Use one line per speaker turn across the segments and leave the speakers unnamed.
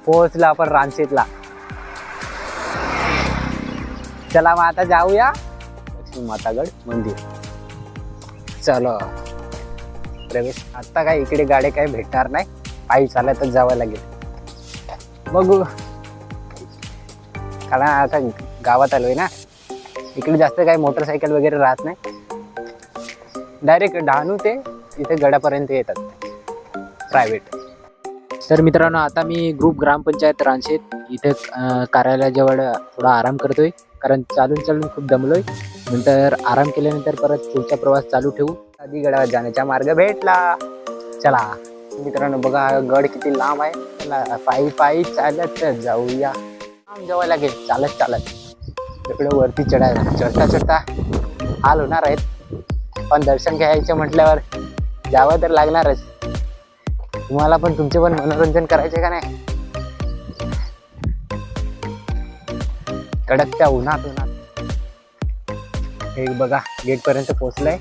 पोहोचला आपण रांचीतला. चला मग आता जाऊया लक्ष्मी मातागड मंदिर. चलो प्रवेश. आता काय इकडे गाड्या काही भेटणार नाही, पायी चालतच जावं लागेल. बघू, कारण आता गावात आलोय ना, इकडे जास्त काही मोटरसायकल वगैरे राहत नाही. डायरेक्ट डहाणू ते इथे गडापर्यंत येतात प्रायव्हेट. तर मित्रांनो, आता मी ग्रुप ग्रामपंचायत रांचेत इथे कार्यालयाजवळ थोडा आराम करतोय, कारण चालून चालून खूप दमलोय. नंतर आराम केल्यानंतर परत पुढचा प्रवास चालू ठेवू. आधी गडावर जाण्याचा मार्ग भेटला. चला मित्रांनो, बघा गड किती लांब आहे. चला पायी पायी चालत जाऊया. लांब जावं लागेल चालत चालत. तिकडे वरती चढता चढता हाल होणार आहेत, पण दर्शन घ्यायचं म्हटल्यावर जावं तर लागणारच. तुम्हाला पण तुमचे पण मनोरंजन करायचे का नाही. कडकत्या उन्हात हे बघा गेट पर्यंत पोहोचलंय.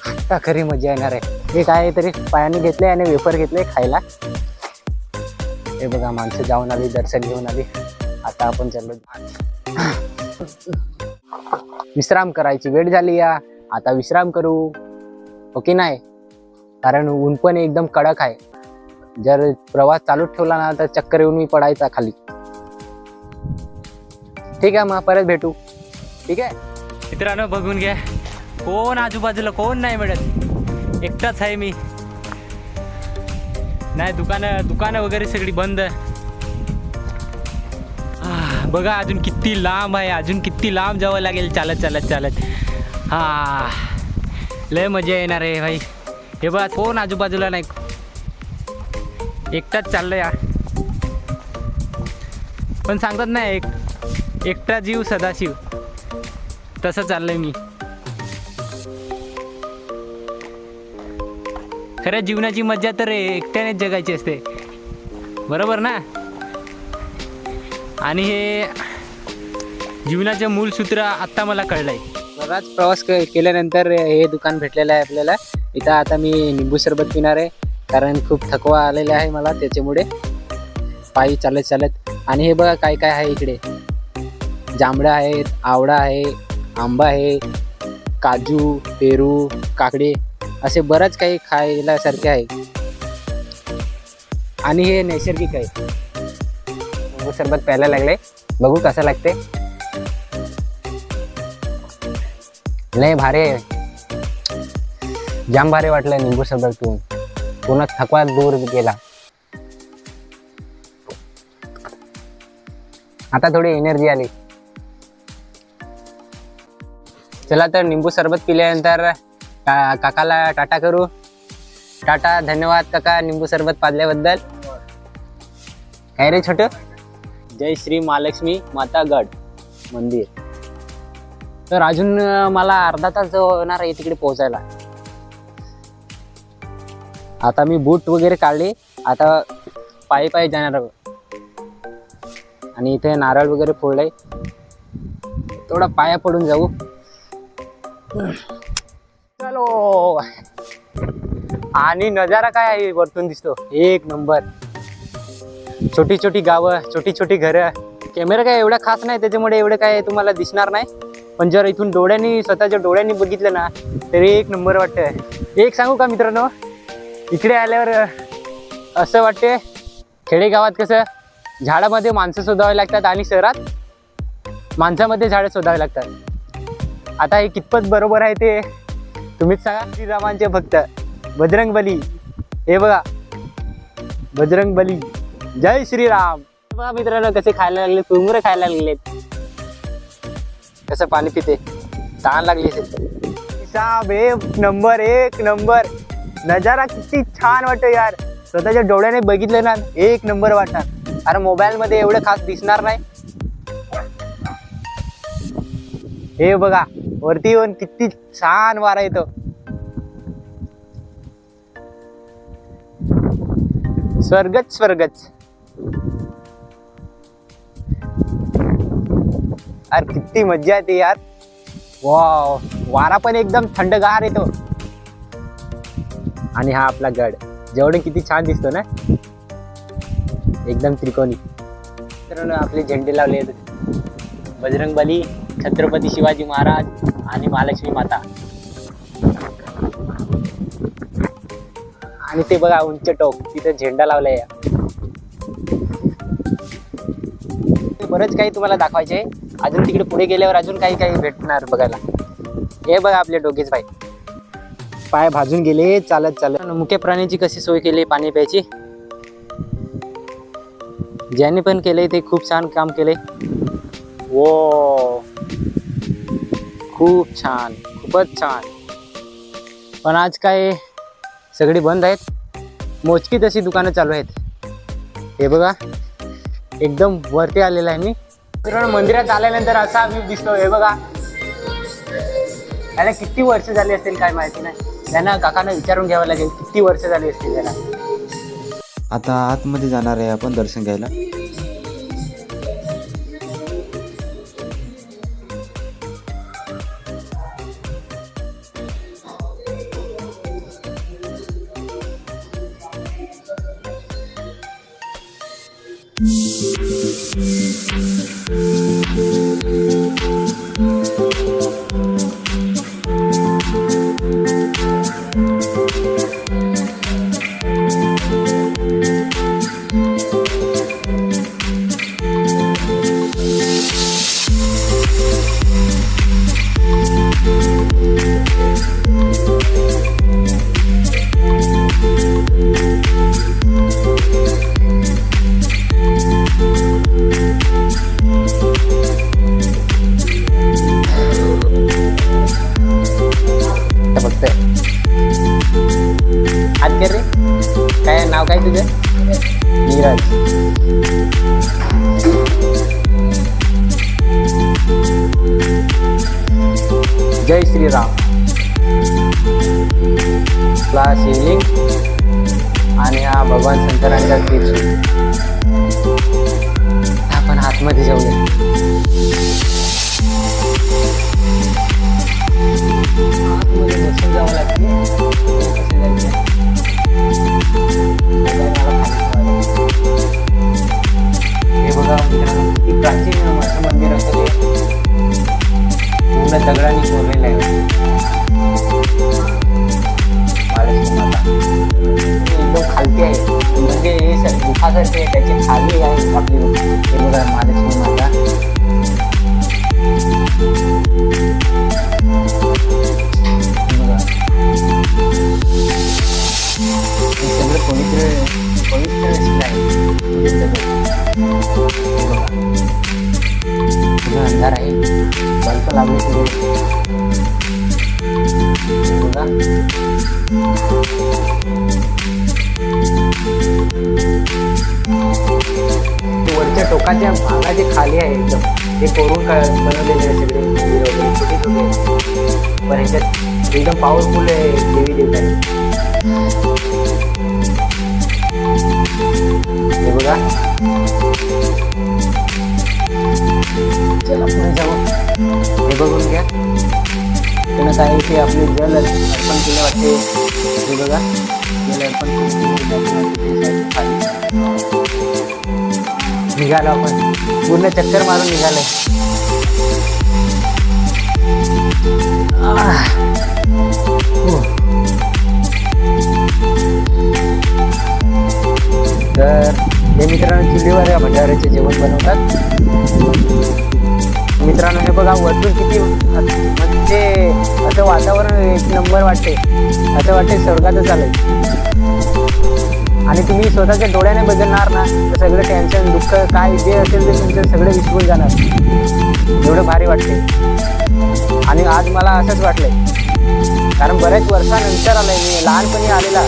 आता खरी मजा येणार आहे. हे काय तरी पायाने घेतले आणि वेफर घेतले खायला. हे बघा माणसं जाऊन आली, दर्शन घेऊन आली. आता आपण चाललो. विश्राम करायची वेळ झाली या. आता विश्राम करू, ओके नाही, कारण ऊन पण एकदम कडक आहे. जर प्रवास चालू ठेवला ना तर चक्कर येऊन मी पडायचा खाली. ठीक आहे, मग परत भेटू. ठीक आहे
मित्रांनो, बघून घ्या कोण आजूबाजूला कोण नाही मिळत, एकटाच आहे मी. नाही दुकानं वगैरे सगळी बंद. बघा अजून किती लांब आहे, अजून किती लांब जावं लागेल चालत चालत चालत. हा लय मजा येणार आहे भाई. हे बघा कोण आजूबाजूला नाही, एकटाच चाललं या. पण सांगतात ना एकटा जीव सदाशिव, तसं चाललंय मी. खऱ्या जीवनाची मज्जा तर एकट्यानेच जगायची असते, बरोबर ना. आणि हे जीवनाचे मूलसूत्र आत्ता मला कळलंय.
बराच प्रवास केल्यानंतर हे दुकान भेटलेलं आहे आपल्याला. इथं आता मी निंबू सरबत पिणार आहे, कारण खूप थकवा आलेला आहे मला त्याच्यामुळे पायी चालत चालत. आणि हे बघा काय काय आहे इकडे. जांभळं आहेत, आवळा आहे, आंबा आहे, काजू, पेरू, काकडे, असे बरंच काही खायला सारखे आहे. आणि हे नैसर्गिक आहे. निंबू सरबत प्यायला लागले, बघू कसं लागते. लय भारी आहे, जाम भारी वाटलं निंबू सरबत पिऊन. पूर्ण थकवा दूर गेला. आता थोडी एनर्जी आली. चला तर निंबू सरबत पिल्यानंतर काकाला टाटा करू. टाटा, धन्यवाद काका निंबू सरबत पाजल्याबद्दल. काय रे छोटं. जय श्री महालक्ष्मी मातागड मंदिर. तर अजून मला अर्धा तास होणार आहे तिकडे पोहोचायला. आता मी बूट वगैरे काढले, आता पायी पायी जाणार आहोत. आणि इथे नारळ वगैरे फोडलाय, थोडा पाया पडून जाऊ. चलो. आणि नजारा काय आहे वरतून दिसतो, एक नंबर. छोटी छोटी गावं, छोटी छोटी घरं. कॅमेरा काय एवढा खास नाही त्याच्यामुळे एवढं काय तुम्हाला दिसणार नाही, पण जर इथून डोळ्यांनी स्वतःच्या डोळ्यांनी बघितलं ना तर एक नंबर वाटतं. एक सांगू का मित्रांनो, इकडे आल्यावर असं वाटते खेडेगावात कसं झाडामध्ये माणसं शोधावी लागतात आणि शहरात माणसामध्ये झाडं शोधावी लागतात. आता हे कितपत बरोबर आहे ते तुम्हीच सांगा. श्रीरामांचे भक्त बजरंगबली. हे बघा बजरंगबली, जय श्रीराम. बघा मित्रांनो कसे खायला लागले, कुरमुरे खायला लागलेत. कसं पाणी पिते, तहान लागली असेल. साहेब एक नंबर, एक नंबर. नजारा किती छान वाटतो यार. स्वतःच्या डोळ्याने बघितलं ना एक नंबर वाटणार. अरे मोबाईल मध्ये एवढं खास दिसणार नाही. हे बघा वरती येऊन किती छान वारा येतो. स्वर्गच स्वर्गच. अरे किती मज्जा येते यार. वाव, वारा पण एकदम थंडगार येतो. आणि हा आपला गड जेवढे किती छान दिसतो ना. एकदम त्रिकोणी. मित्रांनो आपले झेंडे लावले आहेत बजरंगबली, छत्रपती शिवाजी महाराज आणि महालक्ष्मी माता. आणि ते बघा उंच टोक, तिथे झेंडा लावलाय. बरंच काही तुम्हाला दाखवायचे आहे. अजून तिकडे पुढे गेल्यावर अजून काही काही भेटणार बघायला. हे बघा आपले डोकेच भाई, पाय भाजून गेले चालत चालत. मुख्य प्राण्याची कशी सोय केली पाणी प्यायची, ज्याने पण केले ते खूप छान काम केले. वो खूप छान, खूपच छान. पण आज काय सगळी बंद आहेत, मोजकी तशी दुकानं चालू आहेत. हे बघा एकदम वरती आलेला आहे मी. तर मंदिरात आल्यानंतर असा व्ह्यू दिसतो. हे बघा याला किती वर्ष झाली असतील काय माहिती नाही. त्यांना काकांना विचारून घ्यावं लागेल किती वर्ष झाली असतील त्याला.
आता आतमध्ये जाणार आहे आपण दर्शन घ्यायला.
फक्त हात कर रे. काय नाव काय तुझं? नीरज. जय श्रीराम. ला शिवलिंग आणि हा भगवान शंकरांचा त्रिशूल. आपण आतमध्ये जाऊया. आतमध्ये बसून जावं लागते. हे बघा मित्रांनो किती प्राचीन असं मंदिर असं ते पूर्ण दगडांनी कोरलेलं आहे. महालक्ष्मी माता एकदम खालती आहे, म्हणजे हे सर गुफासारखे आहे, त्याची खाली आहे आपली. हे बघा महालक्ष्मी माता. हे सगळं पवित्र पवित्र आहे. पूर्ण अंधार आहे, बल्ब लागले सगळे. बघा वरच्या टोकाच्या भागाचे खाली आहे एकदम. ते कोरून बनवलेले आहे सगळे मंदिर वगैरे छोटे छोटे, पण ह्याच्यात एकदम पॉवरफुल आहे देवी देवता. हे बघा चला पुढे जाऊ. हे बघून घ्या त्यांना काय ते आपले जल अर्पण केलं वाटते. हे बघा जल अर्पण निघालो आपण, पूर्ण चक्कर मारून निघालोय. तर हे मित्रांनो चुलीवर भंडाऱ्याचे जेवण बनवतात. मित्रांनो हे बघा वरतून किती म्हणजे असं वातावरण एक नंबर वाटते. असं वाटते स्वर्गातच आलंय. आणि तुम्ही स्वतःच्या डोळ्याने बघणार ना तर सगळं टेन्शन दुःख काय जे असेल ते तुमचं सगळं विसरून जाणार. एवढं भारी वाटते. आणि आज मला असंच वाटलंय, कारण बऱ्याच वर्षानंतर आलंय. मी लहानपणी आलेला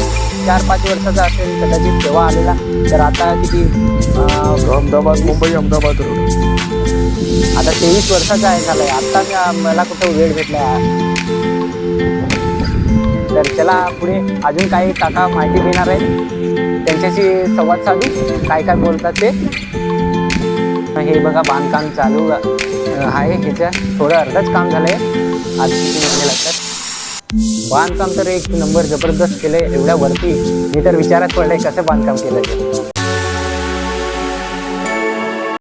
4-5 वर्षाचा असेल कदाचित तेव्हा आलेला. तर आता किती
अहमदाबाद मुंबई अहमदाबाद रोड.
आता 23 वर्षाचा आहे झालाय. आता मला कुठं वेळ भेटला. तर चला पुढे अजून काही काका माहिती देणार आहे, त्यांच्याशी संवाद साधू काय काय बोलतात ते. हे बघा बांधकाम चालू आहे. ह्याचं थोडं अर्धच काम झालंय. आज किती महिने लागतात. बांधकाम तर एक नंबर जबरदस्त केलंय. एवढ्या वरती मी तर विचारात पडलंय कसं बांधकाम केलं.